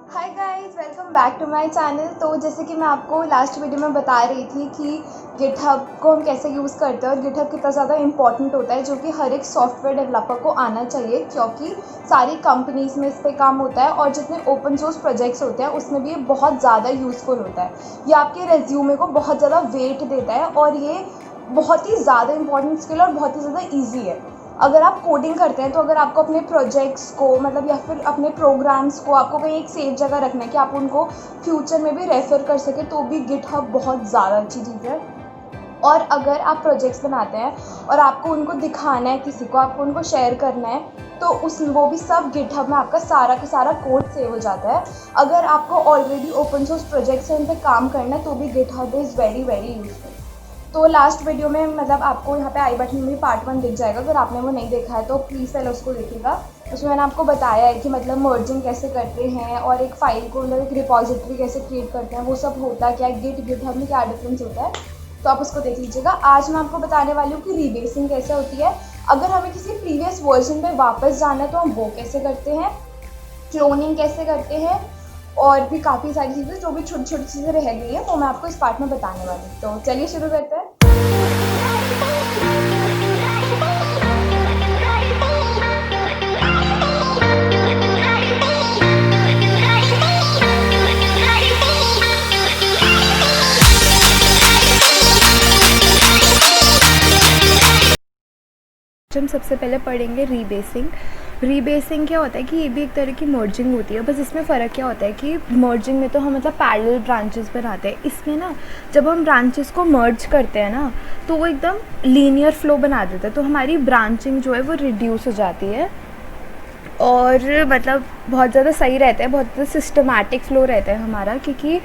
Hi guys, welcome back to my channel. तो जैसे कि मैं आपको लास्ट वीडियो में बता रही थी कि गिटहब को हम कैसे यूज़ करते हैं और गिटहब कितना ज़्यादा इंपॉर्टेंट होता है, जो कि हर एक सॉफ्टवेयर डेवलपर को आना चाहिए, क्योंकि सारी कंपनीज़ में इस पे काम होता है और जितने ओपन सोर्स प्रोजेक्ट्स होते हैं उसमें भी ये बहुत ज़्यादा यूज़फुल होता है। ये आपके रेज्यूमे को बहुत ज़्यादा वेट देता है और ये बहुत ही ज़्यादा इंपॉर्टेंट स्किल और बहुत ही ज़्यादा ईजी है। अगर आप कोडिंग करते हैं तो अगर आपको अपने प्रोजेक्ट्स को मतलब या फिर अपने प्रोग्राम्स को आपको कहीं एक सेफ जगह रखना है कि आप उनको फ्यूचर में भी रेफ़र कर सकें, तो भी गिटहब बहुत ज़्यादा अच्छी चीज़ है। और अगर आप प्रोजेक्ट्स बनाते हैं और आपको उनको दिखाना है, किसी को आपको उनको शेयर करना है, तो उस वो भी सब गिटहब में आपका सारा का सारा कोड सेव हो जाता है। अगर आपको ऑलरेडी ओपन सोर्स प्रोजेक्ट्स हैं, उन पे काम करना है, तो भी GitHub is very very useful. तो लास्ट वीडियो में मतलब आपको यहाँ पे आई बटन में भी पार्ट 1 दिख जाएगा। अगर आपने वो नहीं देखा है तो प्लीज़ पहले उसको देखिएगा। उसमें मैंने आपको बताया है कि मतलब मर्जिंग कैसे करते हैं और एक फ़ाइल को मतलब एक रिपॉजिटरी कैसे क्रिएट करते हैं, वो सब होता क्या है, गिटहब में क्या डिफरेंस होता है, तो आप उसको देख लीजिएगा। आज मैं आपको बताने वाली हूँ कि रीबेसिंग कैसे होती है। अगर हमें किसी प्रीवियस वर्जन पे वापस जाना है तो हम वो कैसे करते हैं, क्लोनिंग कैसे करते हैं, और भी काफ़ी सारी चीज़ें जो भी छोटी छोटी चीज़ें रह गई हैं वो मैं आपको इस पार्ट में बताने वाली हूँ। तो चलिए शुरू करते हैं। हम सबसे पहले पढ़ेंगे रीबेसिंग। रीबेसिंग क्या होता है कि ये भी एक तरह की मर्जिंग होती है, बस इसमें फ़र्क क्या होता है कि मर्जिंग में तो हम मतलब पैरेलल ब्रांचेस बनाते हैं। इसमें ना जब हम ब्रांचेस को मर्ज करते हैं ना तो वो एकदम लीनियर फ्लो बना देता है, तो हमारी ब्रांचिंग जो है वो रिड्यूस हो जाती है और मतलब बहुत ज़्यादा सही रहता है, बहुत ज़्यादा सिस्टमैटिक फ़्लो रहता है हमारा, क्योंकि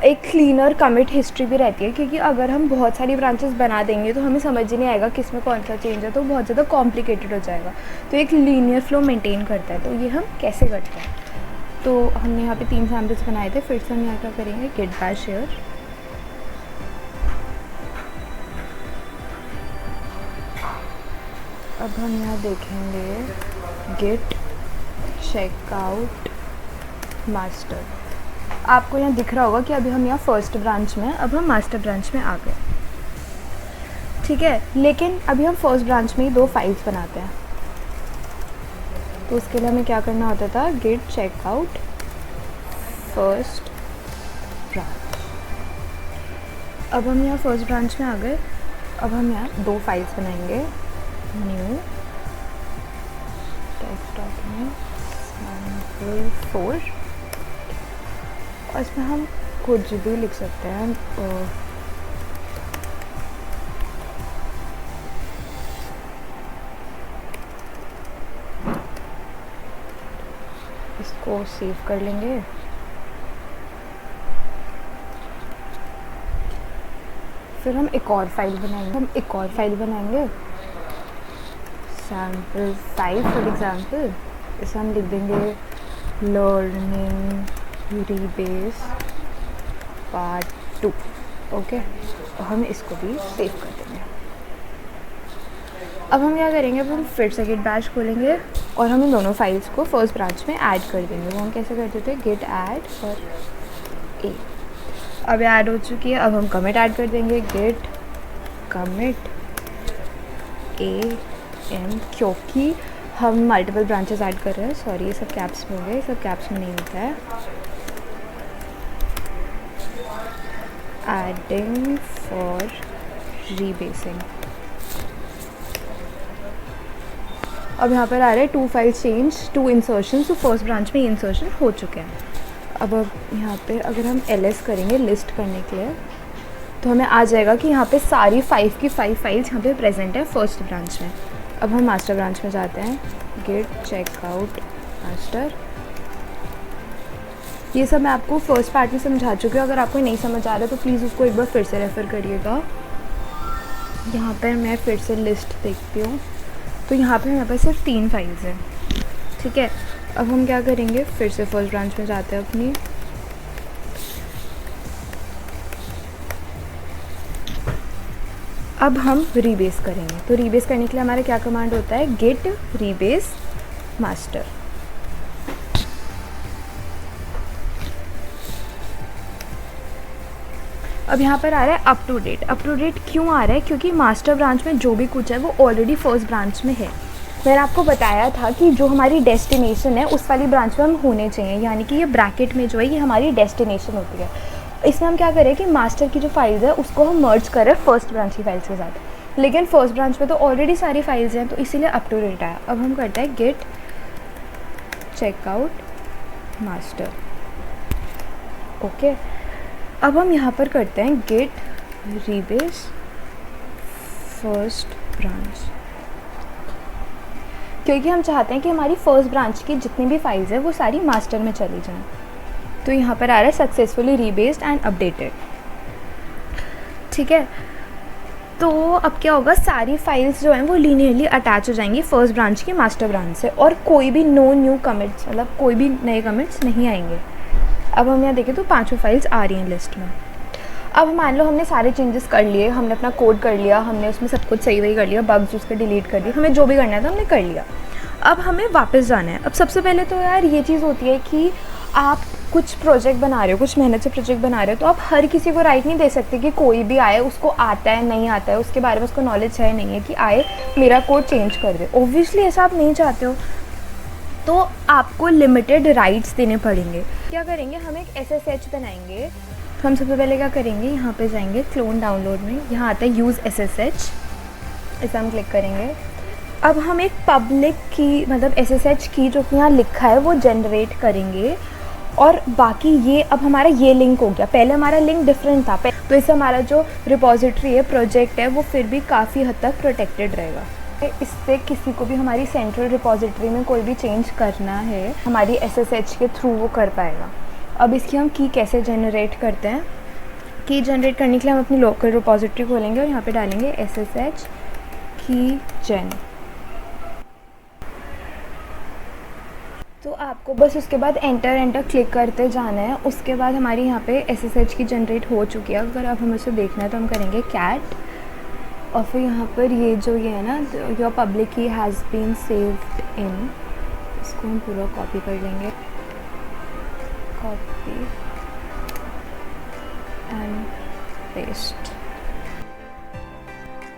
एक क्लीनर कमिट हिस्ट्री भी रहती है। क्योंकि अगर हम बहुत सारी ब्रांचेस बना देंगे तो हमें समझ ही नहीं आएगा किस में कौन सा चेंज है, तो बहुत ज़्यादा कॉम्प्लिकेटेड हो जाएगा। तो एक लीनियर फ़्लो मेंटेन करता है। तो ये हम कैसे करते हैं, तो हमने यहाँ पे 3 सैम्पल्स बनाए थे। फिर से हम यहाँ क्या करेंगे, गिट बैश शेयर। अब हम यहाँ देखेंगे गिट चेकआउट मास्टर। आपको यहाँ दिख रहा होगा कि अभी हम यहाँ फर्स्ट ब्रांच में, अब हम मास्टर ब्रांच में आ गए, ठीक है। लेकिन अभी हम फर्स्ट ब्रांच में ही 2 फाइल्स बनाते हैं, तो उसके लिए हमें क्या करना होता था, गिट चेकआउट फर्स्ट ब्रांच। अब हम यहाँ फर्स्ट ब्रांच में आ गए। अब हम यहाँ 2 फाइल्स बनाएंगे, न्यू डेस्कटॉप में sample4, और इसमें हम कुछ भी लिख सकते हैं। इसको सेव कर लेंगे। फिर हम एक और फाइल बनाएंगे, sample5 फॉर एग्जाम्पल। इसे हम लिख देंगे लर्निंग रीबेस पार्ट 2, ओके। और हम इसको भी सेव कर देंगे। अब हम क्या करेंगे, अब हम फिर से गिट बैश खोलेंगे और हम इन दोनों फाइल्स को फर्स्ट ब्रांच में ऐड कर देंगे। वो हम कैसे करते थे, गिट ऐड और ए। अब ऐड हो चुकी है। अब हम कमिट ऐड कर देंगे, गिट कमिट ए एम, क्योंकि हम मल्टीपल ब्रांचेस ऐड कर रहे हैं। सॉरी, ये सब कैप्स में हो गए, ये सब कैप्स में नहीं होता है। Adding for rebasing. अब यहाँ पर आ रहे हैं 2 फाइल चेंज 2 इंसर्शन, तो फर्स्ट ब्रांच में ये इंसर्शन हो चुके हैं। अब यहाँ पे अगर हम ls करेंगे लिस्ट करने के लिए, तो हमें आ जाएगा कि यहाँ पे सारी 5 की 5 फाइल्स यहाँ पे प्रेजेंट है फर्स्ट ब्रांच में। अब हम मास्टर ब्रांच में जाते हैं, गिट चेकआउट मास्टर। ये सब मैं आपको फर्स्ट पार्ट में समझा चुकी हूँ। अगर आपको नहीं समझ आ रहा तो प्लीज़ उसको एक बार फिर से रेफ़र करिएगा। यहाँ पर मैं फिर से लिस्ट देखती हूँ, तो यहाँ पे मेरे पास सिर्फ 3 फाइल्स हैं, ठीक है। अब हम क्या करेंगे, फिर से फर्स्ट ब्रांच में जाते हैं अपनी। अब हम रीबेस करेंगे, तो रीबेस करने के लिए हमारा क्या कमांड होता है, गिट रीबेस मास्टर। अब यहाँ पर आ रहा है up to date. Up to date क्यों आ रहा है? क्योंकि मास्टर ब्रांच में जो भी कुछ है वो ऑलरेडी फर्स्ट ब्रांच में है। मैंने आपको बताया था कि जो हमारी डेस्टिनेशन है उस वाली ब्रांच में हम होने चाहिए, यानी कि ये ब्रैकेट में जो है ये हमारी डेस्टिनेशन होती है। इसमें हम क्या करें कि मास्टर की जो फाइल्स है उसको हम मर्ज करें फर्स्ट ब्रांच की फाइल्स के साथ, लेकिन फर्स्ट ब्रांच में तो ऑलरेडी सारी फाइल्स हैं, तो इसीलिए अप टू डेट आया। अब हम करते हैं गेट चेकआउट मास्टर। ओके, अब हम यहाँ पर करते हैं गेट रीबेस फर्स्ट ब्रांच, क्योंकि हम चाहते हैं कि हमारी फर्स्ट ब्रांच की जितनी भी फाइल्स है वो सारी मास्टर में चली जाएं। तो यहाँ पर आ रहा है सक्सेसफुली रीबेस्ड एंड अपडेटेड। ठीक है, तो अब क्या होगा, सारी फाइल्स जो हैं वो लीनियरली अटैच हो जाएंगी फर्स्ट ब्रांच की मास्टर ब्रांच से, और कोई भी नो न्यू कमिट्स, मतलब कोई भी नए कमिट्स नहीं आएंगे। अब हम यहाँ देखें तो 5 फाइल्स आ रही हैं लिस्ट में। अब मान लो हमने सारे चेंजेस कर लिए, हमने अपना कोड कर लिया, हमने उसमें सब कुछ सही वही कर लिया, बग्स उसके डिलीट कर दिए, हमें जो भी करना था हमने कर लिया। अब हमें वापस जाना है। अब सबसे पहले तो यार ये चीज़ होती है कि आप कुछ प्रोजेक्ट बना रहे हो, कुछ मेहनत से प्रोजेक्ट बना रहे हो, तो आप हर किसी को राइट नहीं दे सकते कि कोई भी आए, उसको आता है नहीं आता है, उसके बारे में उसको नॉलेज है नहीं है, कि आए मेरा कोड चेंज कर दे। ओब्वियसली ऐसा आप नहीं चाहते हो, तो आपको लिमिटेड राइट्स देने पड़ेंगे। क्या करेंगे, हम एक SSH बनाएंगे। तो हम सबसे पहले क्या करेंगे, यहाँ पे जाएंगे क्लोन डाउनलोड में, यहाँ आता है यूज़ SSH, इसे हम क्लिक करेंगे। अब हम एक पब्लिक की, मतलब SSH की जो कि यहाँ लिखा है वो जनरेट करेंगे, और बाकी ये अब हमारा ये लिंक हो गया। पहले हमारा लिंक डिफरेंट था, तो इससे हमारा जो रिपॉजिटरी है, प्रोजेक्ट है, वो फिर भी काफ़ी हद तक प्रोटेक्टेड रहेगा। इससे किसी को भी हमारी सेंट्रल रिपॉजिटरी में कोई भी चेंज करना है, हमारी SSH के थ्रू वो कर पाएगा। अब इसकी हम की कैसे जनरेट करते हैं, की जनरेट करने के लिए हम अपनी लोकल रिपॉजिटरी खोलेंगे और यहाँ पे डालेंगे SSH की जन। तो आपको बस उसके बाद एंटर क्लिक करते जाना है। उसके बाद हमारी यहाँ पे SSH की जनरेट हो चुकी है। अगर आप हमें उसे देखना है तो हम करेंगे कैट, और फिर यहाँ पर ये जो ये है ना, योर पब्लिक की हैज़ बीन सेव्ड इन, इसको हम पूरा कॉपी कर लेंगे, कॉपी एंड पेस्ट।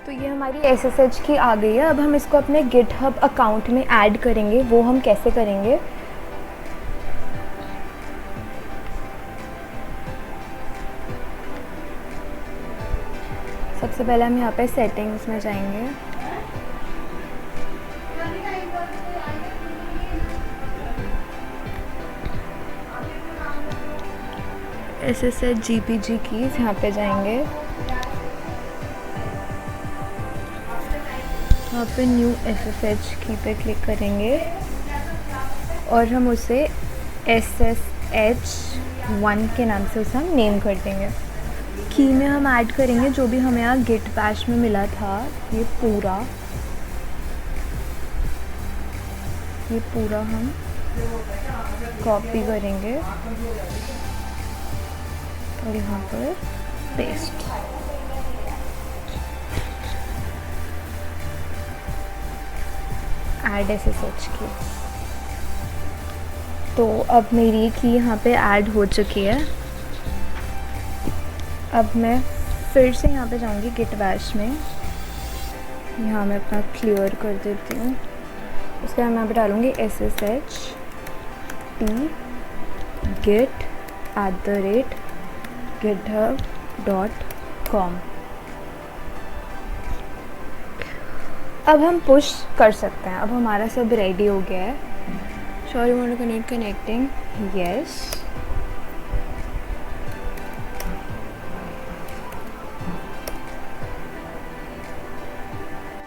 तो ये हमारी SSH की आ गई है। अब हम इसको अपने गिटहब अकाउंट में ऐड करेंगे। वो हम कैसे करेंगे, सबसे पहले हम यहाँ पे सेटिंग्स में जाएंगे, SSH GPG कीज़, यहाँ पे जाएंगे, यहाँ पे न्यू SSH की पे क्लिक करेंगे और हम उसे SSH1 के नाम से उसे हम नेम कर देंगे। की में हम ऐड करेंगे जो भी हमें यहाँ गिट बैश में मिला था, ये पूरा हम कॉपी करेंगे और यहाँ पर पेस्ट। ऐड SSH की। तो अब मेरी की यहाँ पे ऐड हो चुकी है। अब मैं फिर से यहाँ पे जाऊँगी गिट बैश में, यहाँ मैं अपना क्लियर कर देती हूँ। उसके बाद मैं यहाँ पे डालूँगी SSH git@github.com। अब हम पुश कर सकते हैं। अब हमारा सब रेडी हो गया है। Sure you want to connecting, yes.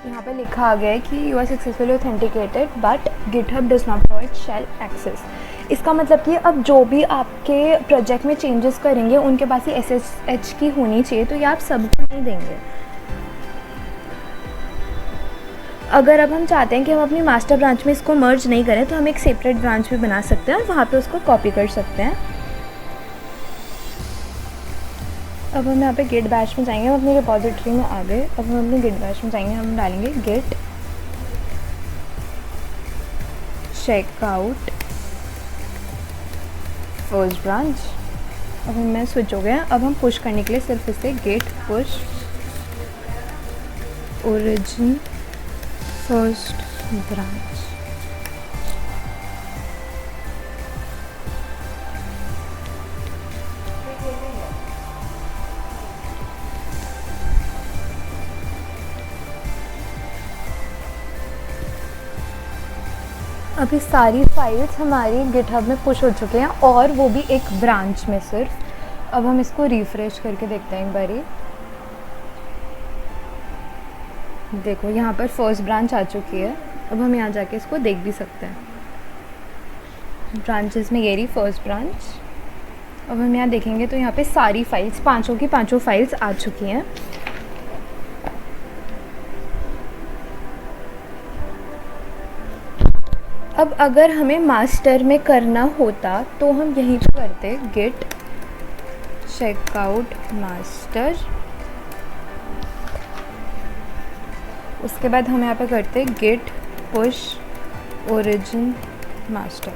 यहाँ पे लिखा आ गया है कि you are successfully authenticated but GitHub does not provide shell access. इसका मतलब कि अब जो भी आपके प्रोजेक्ट में चेंजेस करेंगे उनके पास ही SSH की होनी चाहिए, तो ये आप सबको नहीं देंगे। अगर अब हम चाहते हैं कि हम अपनी मास्टर ब्रांच में इसको मर्ज नहीं करें, तो हम एक सेपरेट ब्रांच भी बना सकते हैं और वहाँ पे उसको कॉपी कर सकते हैं। अब हम यहाँ पे गिट बैश में जाएंगे, हम अपनी रिपॉजिटरी में आ गए। अब हम अपने गिट बैश में जाएंगे, हम डालेंगे गिट चेकआउट फर्स्ट ब्रांच। अब मैं स्विच हो गया। अब हम पुश करने के लिए सिर्फ इसे git push origin first branch. अभी सारी फाइल्स हमारी गिटहब में पुश हो चुके हैं और वो भी एक ब्रांच में सिर्फ। अब हम इसको रिफ़्रेश करके देखते हैं एक बारी। देखो यहाँ पर फर्स्ट ब्रांच आ चुकी है। अब हम यहाँ जाके इसको देख भी सकते हैं। ब्रांचेस में ये रही फर्स्ट ब्रांच। अब हम यहाँ देखेंगे तो यहाँ पे सारी फाइल्स, पांचों की पांचों फाइल्स आ चुकी हैं। अब अगर हमें मास्टर में करना होता तो हम यहीं पे करते गिट चेकआउट मास्टर। उसके बाद हम यहाँ पे करते गिट पुश ओरिजिन मास्टर।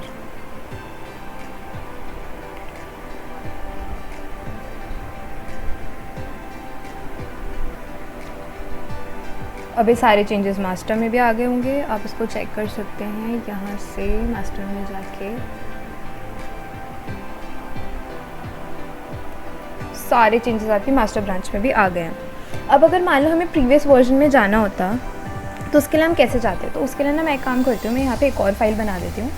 अभी सारे चेंजेस मास्टर में भी आ गए होंगे, आप इसको चेक कर सकते हैं यहाँ से मास्टर में जाके। सारे चेंजेस आपकी मास्टर ब्रांच में भी आ गए हैं। अब अगर मान लो हमें प्रीवियस वर्जन में जाना होता तो उसके लिए हम कैसे जाते हैं? तो उसके लिए ना मैं एक काम करती हूँ, मैं यहाँ पे एक और फाइल बना देती हूँ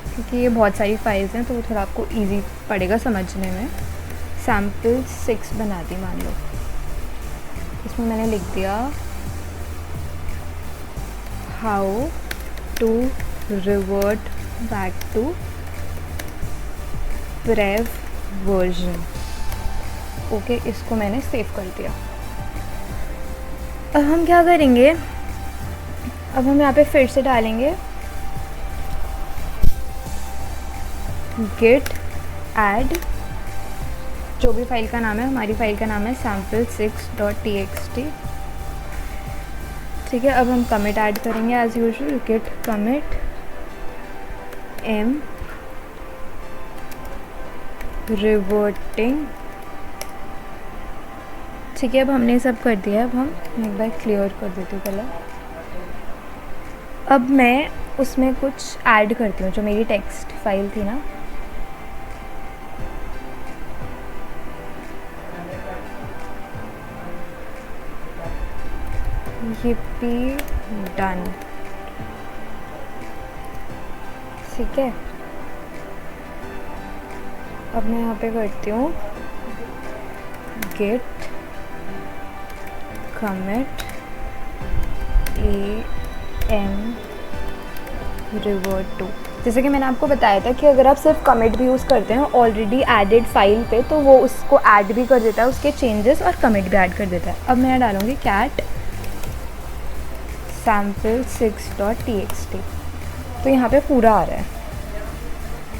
क्योंकि ये बहुत सारी फाइल्स हैं तो वो थोड़ा आपको ईजी पड़ेगा समझने में। सैम्पल 6 बना दी मान लो। इसमें मैंने लिख दिया how to revert back to prev version. Okay, इसको मैंने सेव कर दिया। अब हम क्या करेंगे, अब हम यहाँ पे फिर से डालेंगे गिट ऐड, जो भी फाइल का नाम है, हमारी फाइल का नाम है sample6.txt। ठीक है, अब हम कमिट ऐड करेंगे as usual, git commit m reverting. ठीक है, अब हमने सब कर दिया। अब हम एक बार क्लियर कर देती हूँ पहले। अब मैं उसमें कुछ ऐड करती हूँ, जो मेरी टेक्स्ट फाइल थी ना, yippee डन। ठीक है, अब मैं यहाँ पे करती हूँ git commit am revert to. जैसे कि मैंने आपको बताया था कि अगर आप सिर्फ कमिट भी यूज़ करते हैं ऑलरेडी एडेड फाइल पे तो वो उसको ऐड भी कर देता है, उसके चेंजेस और कमिट भी ऐड कर देता है। अब मैं डालूँगी कैट sample6.txt, तो यहाँ पे पूरा आ रहा है।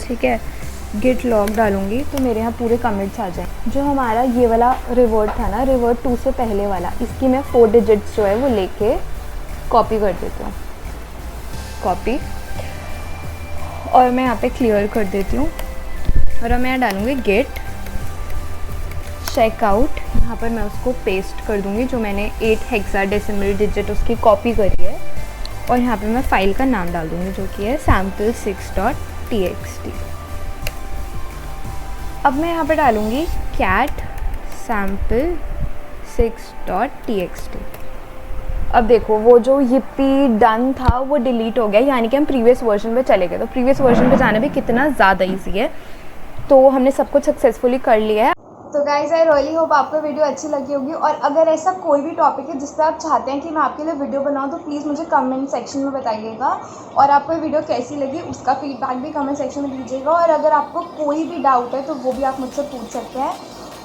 ठीक है, गिट लॉग डालूँगी तो मेरे यहाँ पूरे कमिट्स आ जाए। जो हमारा ये वाला रिवर्ट था ना, रिवर्ट 2 से पहले वाला, इसकी मैं 4 डिजिट्स जो है वो लेके कॉपी कर देती हूँ, कॉपी, और मैं यहाँ पे क्लियर कर देती हूँ। और अब मैं यहाँ डालूँगी गेट चेकआउट, यहाँ पर मैं उसको पेस्ट कर दूँगी जो मैंने 8 हेक्साडेसिमल डिजिट उसकी कॉपी करी है, और यहाँ पे मैं फ़ाइल का नाम डाल दूँगी जो कि है sample6.txt। अब मैं यहाँ पे डालूँगी कैट sample6.txt। अब देखो वो जो yippee डन था वो डिलीट हो गया, यानी कि हम प्रीवियस वर्जन पे चले गए। तो प्रीवियस वर्जन पे जाना भी कितना ज़्यादा इजी है। तो हमने सब कुछ सक्सेसफुली कर लिया है। तो गाइज़ आई रियली होप आपको वीडियो अच्छी लगी होगी, और अगर ऐसा कोई भी टॉपिक है जिस पर आप चाहते हैं कि मैं आपके लिए वीडियो बनाऊं तो प्लीज़ मुझे कमेंट सेक्शन में बताइएगा, और आपको वीडियो कैसी लगी उसका फीडबैक भी कमेंट सेक्शन में दीजिएगा। और अगर आपको कोई भी डाउट है तो वो भी आप मुझसे पूछ सकते हैं।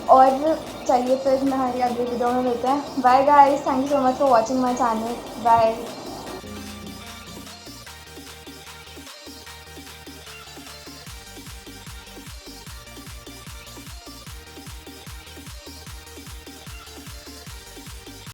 और चलिए फिर हमारी अगली वीडियो में मिलते हैं। Bye guys, thank you so much for watching my channel. Bye.